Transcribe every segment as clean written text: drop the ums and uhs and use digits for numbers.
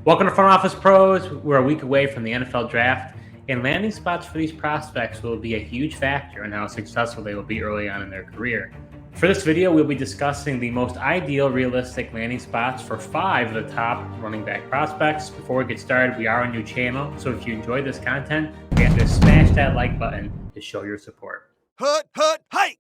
Welcome to Front Office Pros. We're a week away from the NFL draft, and landing spots for these prospects will be a huge factor in how successful they will be early on in their career. For this video, we'll be discussing the most ideal realistic landing spots for 5 of the top running back prospects. Before we get started, we are a new channel, so if you enjoy this content, you have to smash that like button to show your support. Hike!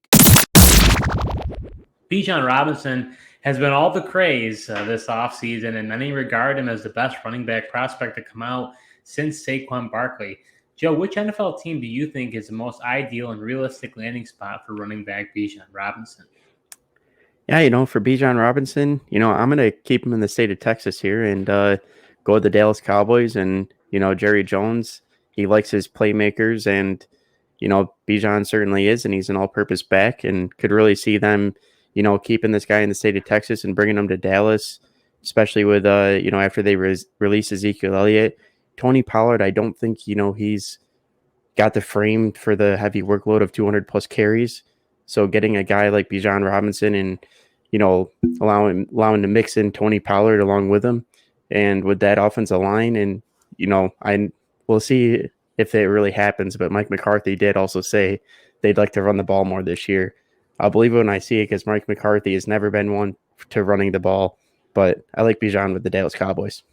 Bijan Robinson has been all the craze this offseason, and many regard him as the best running back prospect to come out since Saquon Barkley. Joe, which NFL team do you think is the most ideal and realistic landing spot for running back Bijan Robinson? Yeah, for Bijan Robinson, I'm going to keep him in the state of Texas here and go with the Dallas Cowboys. And, Jerry Jones, he likes his playmakers. And, Bijan certainly is, and he's an all-purpose back and could really see them, keeping this guy in the state of Texas and bringing him to Dallas, especially with, after they release Ezekiel Elliott. Tony Pollard, I don't think, he's got the frame for the heavy workload of 200-plus carries. So getting a guy like Bijan Robinson and, allowing to mix in Tony Pollard along with him and with that offensive line. And, we'll see if it really happens. But Mike McCarthy did also say they'd like to run the ball more this year. I'll believe it when I see it because Mike McCarthy has never been one to running the ball. But I like Bijan with the Dallas Cowboys.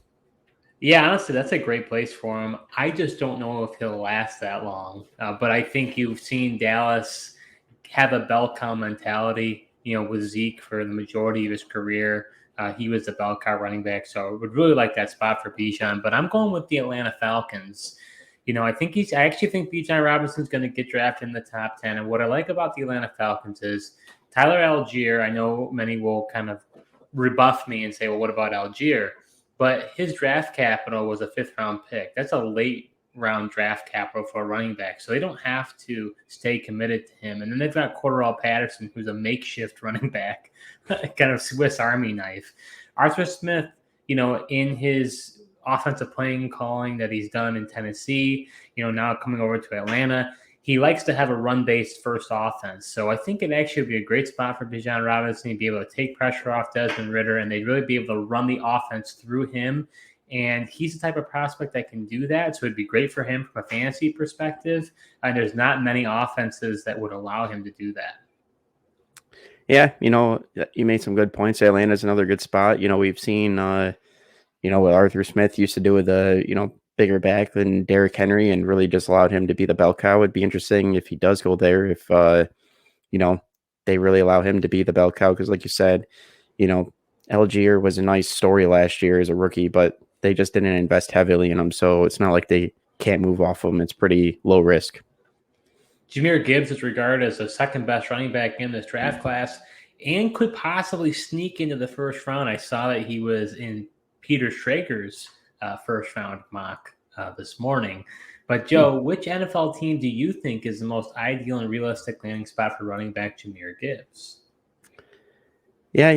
Yeah, honestly, that's a great place for him. I just don't know if he'll last that long. But I think you've seen Dallas have a bell cow mentality, with Zeke for the majority of his career. He was the bell cow running back, so I would really like that spot for Bijan. But I'm going with the Atlanta Falcons. I actually think Bijan Robinson's going to get drafted in the top 10. And what I like about the Atlanta Falcons is Tyler Algier. I know many will kind of rebuff me and say, well, what about Algier? But his draft capital was a 5th-round pick. That's a late-round draft capital for a running back, so they don't have to stay committed to him. And then they've got Cordarrelle Patterson, who's a makeshift running back, kind of Swiss Army knife. Arthur Smith, in his offensive playing calling that he's done in Tennessee, now coming over to Atlanta, he likes to have a run-based first offense. So I think it actually would be a great spot for Bijan Robinson to be able to take pressure off Desmond Ridder, and they'd really be able to run the offense through him. And he's the type of prospect that can do that. So it'd be great for him from a fantasy perspective. And there's not many offenses that would allow him to do that. Yeah, you made some good points. Atlanta's another good spot. We've seen, what Arthur Smith used to do with the, bigger back than Derrick Henry and really just allowed him to be the bell cow. It'd be interesting if he does go there, if, they really allow him to be the bell cow. Because like you said, Algier was a nice story last year as a rookie, but they just didn't invest heavily in him. So it's not like they can't move off him. It's pretty low risk. Jahmyr Gibbs is regarded as the second best running back in this draft class and could possibly sneak into the first round. I saw that he was in Peter Schrager's first round mock this morning. But Joe, which NFL team do you think is the most ideal and realistic landing spot for running back Jahmyr Gibbs? Yeah,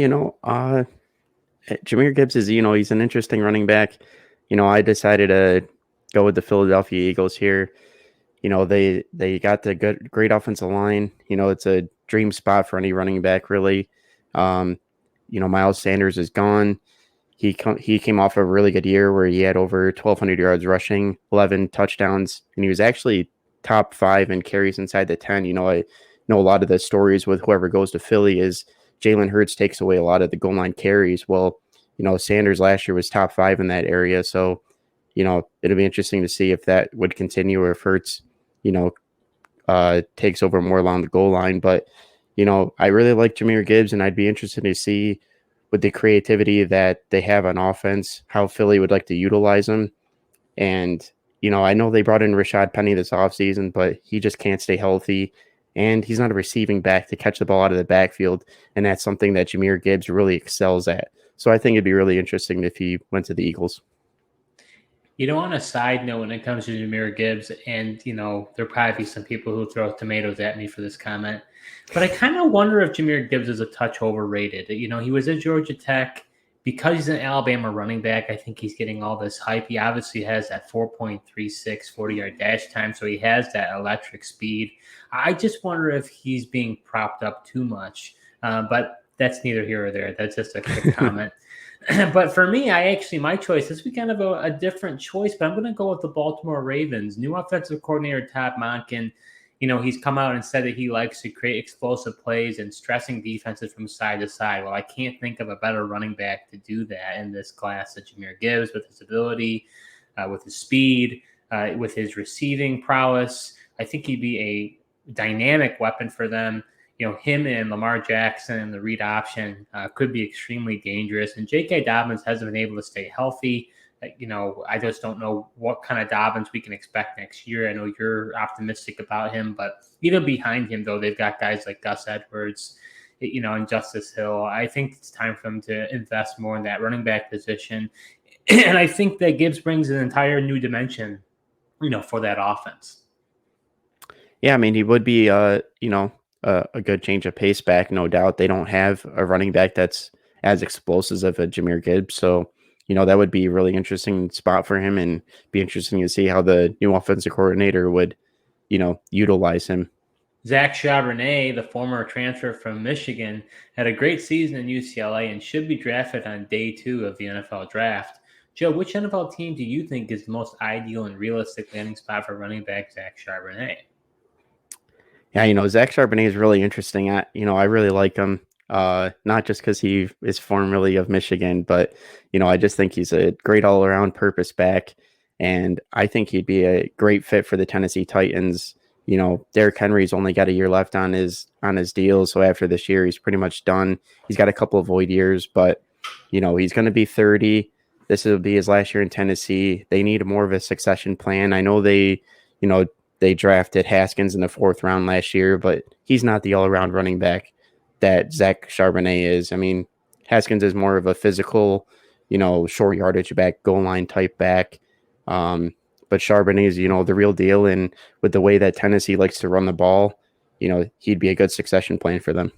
Jahmyr Gibbs is, he's an interesting running back. I decided to go with the Philadelphia Eagles here. They got the great offensive line. It's a dream spot for any running back, really. Miles Sanders is gone. He came off a really good year where he had over 1,200 yards rushing, 11 touchdowns, and he was actually top 5 in carries inside the 10. I know a lot of the stories with whoever goes to Philly is Jalen Hurts takes away a lot of the goal line carries. Well, Sanders last year was top 5 in that area. So, it'll be interesting to see if that would continue or if Hurts, takes over more along the goal line. But, I really like Jahmyr Gibbs, and I'd be interested to see with the creativity that they have on offense, how Philly would like to utilize him. And, I know they brought in Rashad Penny this offseason, but he just can't stay healthy. And he's not a receiving back to catch the ball out of the backfield. And that's something that Jahmyr Gibbs really excels at. So I think it'd be really interesting if he went to the Eagles. On a side note, when it comes to Jahmyr Gibbs, and, there'll probably be some people who throw tomatoes at me for this comment, but I kind of wonder if Jahmyr Gibbs is a touch overrated. He was at Georgia Tech. Because he's an Alabama running back, I think he's getting all this hype. He obviously has that 4.36 40-yard dash time, so he has that electric speed. I just wonder if he's being propped up too much, but that's neither here or there. That's just a quick comment. But for me, my choice, this week kind of a different choice, but I'm going to go with the Baltimore Ravens. New offensive coordinator Todd Monken, he's come out and said that he likes to create explosive plays and stressing defenses from side to side. Well, I can't think of a better running back to do that in this class than Jahmyr Gibbs with his ability, with his speed, with his receiving prowess. I think he'd be a dynamic weapon for them. Him and Lamar Jackson and the read option could be extremely dangerous. And J.K. Dobbins hasn't been able to stay healthy. I just don't know what kind of Dobbins we can expect next year. I know you're optimistic about him, but even behind him, though, they've got guys like Gus Edwards, and Justice Hill. I think it's time for them to invest more in that running back position. And I think that Gibbs brings an entire new dimension, for that offense. Yeah, I mean, he would be, a good change of pace back, no doubt. They don't have a running back that's as explosive as a Jahmyr Gibbs. So, that would be a really interesting spot for him and be interesting to see how the new offensive coordinator would, utilize him. Zach Charbonnet, the former transfer from Michigan, had a great season in UCLA and should be drafted on day 2 of the NFL draft. Joe, which NFL team do you think is the most ideal and realistic landing spot for running back Zach Charbonnet? Yeah, Zach Charbonnet is really interesting. I really like him. Not just because he is formerly of Michigan, but I just think he's a great all-around purpose back, and I think he'd be a great fit for the Tennessee Titans. Derrick Henry's only got a year left on his deal, so after this year, he's pretty much done. He's got a couple of void years, but he's going to be 30. This will be his last year in Tennessee. They need more of a succession plan. I know they drafted Haskins in the 4th round last year, but he's not the all-around running back that Zach Charbonnet is. I mean, Haskins is more of a physical, short yardage back, goal line type back. But Charbonnet is, the real deal. And with the way that Tennessee likes to run the ball, he'd be a good succession plan for them.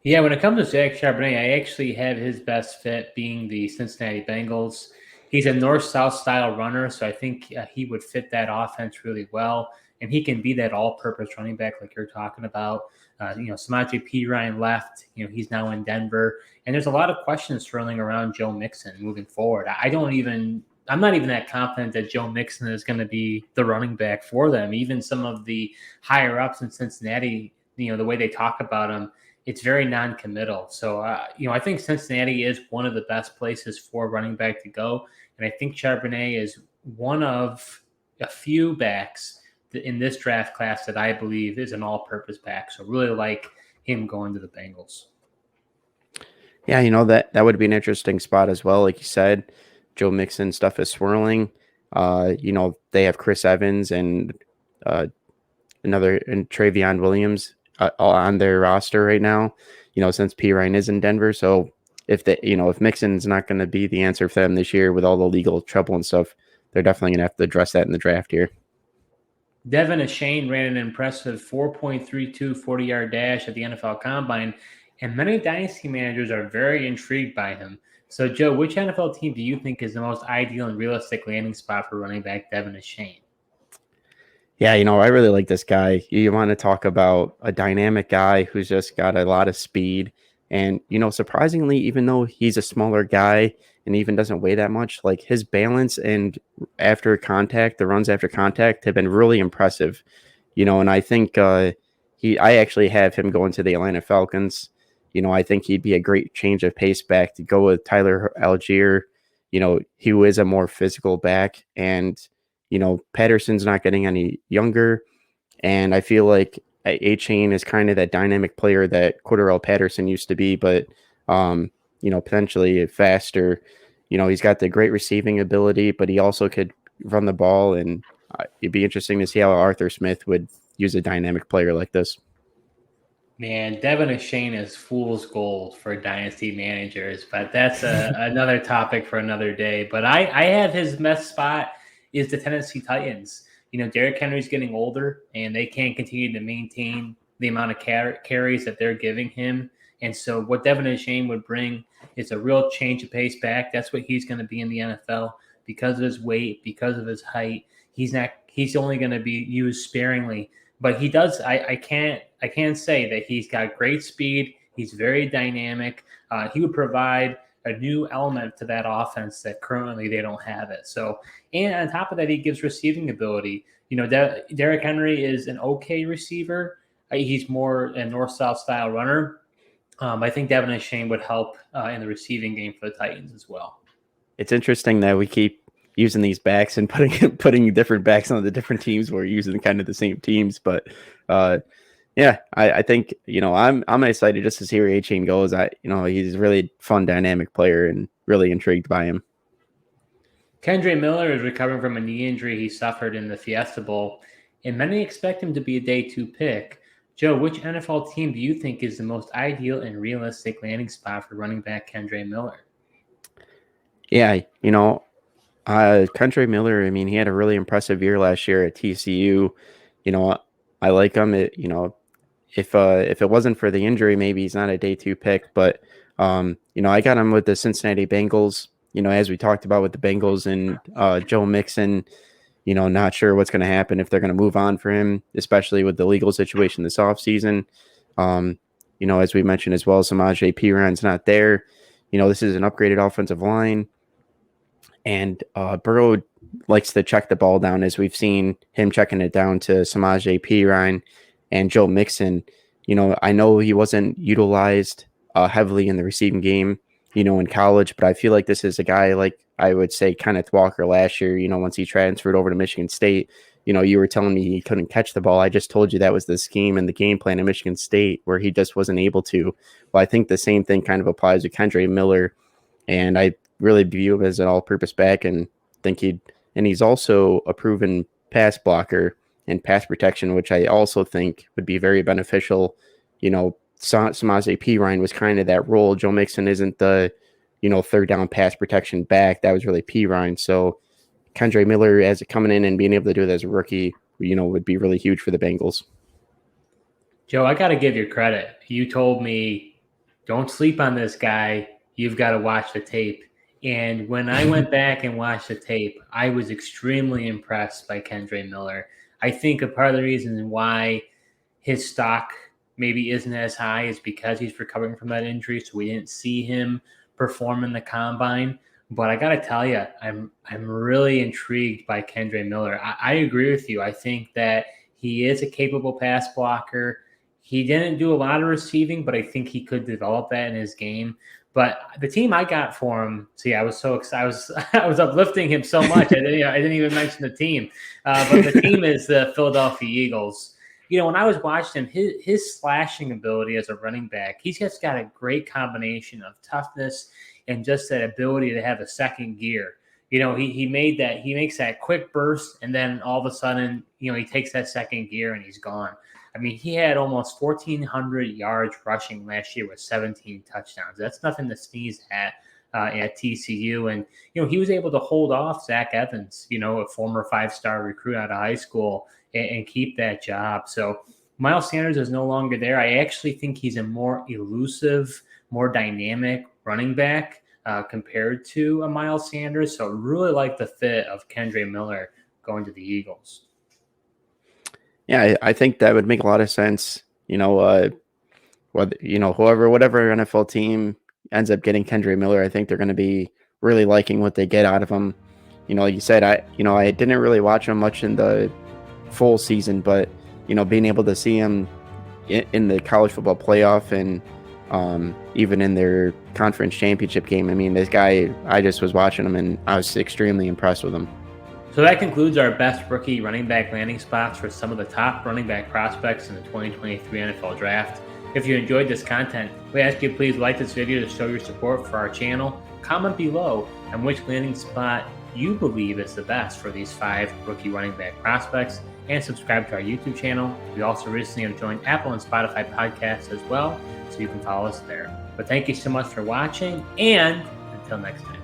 Yeah, when it comes to Zach Charbonnet, I actually have his best fit being the Cincinnati Bengals. He's a north-south style runner, so I think he would fit that offense really well, and he can be that all-purpose running back like you're talking about. Samaje Perine left. He's now in Denver, and there's a lot of questions swirling around Joe Mixon moving forward. I'm not even that confident that Joe Mixon is going to be the running back for them. Even some of the higher ups in Cincinnati, the way they talk about him, it's very non-committal. So, I think Cincinnati is one of the best places for running back to go. And I think Charbonnet is one of a few backs in this draft class that I believe is an all-purpose back. So really like him going to the Bengals. Yeah, that would be an interesting spot as well. Like you said, Joe Mixon stuff is swirling. They have Chris Evans and Travion Williams on their roster right now, since Perine is in Denver. So if Mixon's not going to be the answer for them this year with all the legal trouble and stuff, they're definitely going to have to address that in the draft here. Devon Achane ran an impressive 4.32 40-yard dash at the NFL Combine, and many dynasty managers are very intrigued by him. So, Joe, which NFL team do you think is the most ideal and realistic landing spot for running back Devon Achane? Yeah, I really like this guy. You want to talk about a dynamic guy who's just got a lot of speed. And, surprisingly, even though he's a smaller guy and even doesn't weigh that much, like his balance and the runs after contact have been really impressive. And I think I actually have him going to the Atlanta Falcons. I think he'd be a great change of pace back to go with Tyler Algier. He is a more physical back, and Patterson's not getting any younger, and I feel like Achane is kind of that dynamic player that Cordarrelle Patterson used to be, but potentially faster. He's got the great receiving ability, but he also could run the ball, and it'd be interesting to see how Arthur Smith would use a dynamic player like this. Man, Devon Achane is fool's gold for dynasty managers, but that's another topic for another day. But I have his best spot is the Tennessee Titans. Derrick Henry's getting older, and they can't continue to maintain the amount of carries that they're giving him. And so what Devon Achane would bring is a real change of pace back. That's what he's going to be in the NFL because of his weight, because of his height. He's only going to be used sparingly. But he does. I can't say that he's got great speed. He's very dynamic. He would provide a new element to that offense that currently they don't have it. So, and on top of that, he gives receiving ability. Derrick Henry is an okay receiver. He's more a north-south style runner. I think Devon Achane would help in the receiving game for the Titans as well. It's interesting that we keep using these backs and putting different backs on the different teams. We're using kind of the same teams, but yeah, I think I'm excited just to see where Achane goes. He's a really fun, dynamic player, and really intrigued by him. Kendre Miller is recovering from a knee injury he suffered in the Fiesta Bowl, and many expect him to be a day 2 pick. Joe, which NFL team do you think is the most ideal and realistic landing spot for running back Kendre Miller? Yeah, Kendre Miller, I mean, he had a really impressive year last year at TCU. I like him. If it wasn't for the injury, maybe he's not a day 2 pick. But I got him with the Cincinnati Bengals. As we talked about with the Bengals and Joe Mixon, not sure what's going to happen if they're going to move on for him, especially with the legal situation this offseason. As we mentioned as well, Samaje Perine's not there. This is an upgraded offensive line. And Burrow likes to check the ball down, as we've seen him checking it down to Samaje Perine and Joe Mixon. I know he wasn't utilized heavily in the receiving game, in college, but I feel like this is a guy like I would say Kenneth Walker last year, once he transferred over to Michigan State. You were telling me he couldn't catch the ball. I just told you that was the scheme and the game plan at Michigan State where he just wasn't able to. Well, I think the same thing kind of applies to Kendre Miller, and I really view him as an all-purpose back, and think he's also a proven pass blocker and pass protection, which I also think would be very beneficial. Samaje Perine was kind of that role. Joe Mixon isn't the, third down pass protection back. That was really Perine. So Kendre Miller, as coming in and being able to do it as a rookie, would be really huge for the Bengals. Joe, I got to give you credit. You told me, don't sleep on this guy. You've got to watch the tape. And when I went back and watched the tape, I was extremely impressed by Kendre Miller. I think a part of the reason why his stock maybe isn't as high is because he's recovering from that injury, so we didn't see him perform in the combine. But I got to tell you, I'm really intrigued by Kendre Miller. I agree with you. I think that he is a capable pass blocker. He didn't do a lot of receiving, but I think he could develop that in his game. But the team I got for him, I was so excited. I was uplifting him so much. I didn't even mention the team. But the team is the Philadelphia Eagles. When I was watching him, his slashing ability as a running back, he's just got a great combination of toughness and just that ability to have a second gear. He makes that quick burst, and then all of a sudden, he takes that second gear and he's gone. I mean, he had almost 1,400 yards rushing last year with 17 touchdowns. That's nothing to sneeze at TCU. And, he was able to hold off Zach Evans, a former 5-star recruit out of high school, and keep that job. So Miles Sanders is no longer there. I actually think he's a more elusive, more dynamic running back compared to a Miles Sanders. So I really like the fit of Kendre Miller going to the Eagles. Yeah, I think that would make a lot of sense. Whatever NFL team ends up getting Kendre Miller, I think they're going to be really liking what they get out of him. Like you said, I didn't really watch him much in the full season, but being able to see him in the college football playoff and even in their conference championship game, I mean, this guy, I just was watching him and I was extremely impressed with him. So that concludes our best rookie running back landing spots for some of the top running back prospects in the 2023 NFL Draft. If you enjoyed this content, we ask you please like this video to show your support for our channel, comment below on which landing spot you believe is the best for these 5 rookie running back prospects, and subscribe to our YouTube channel. We also recently have joined Apple and Spotify podcasts as well, so you can follow us there. But thank you so much for watching, and until next time.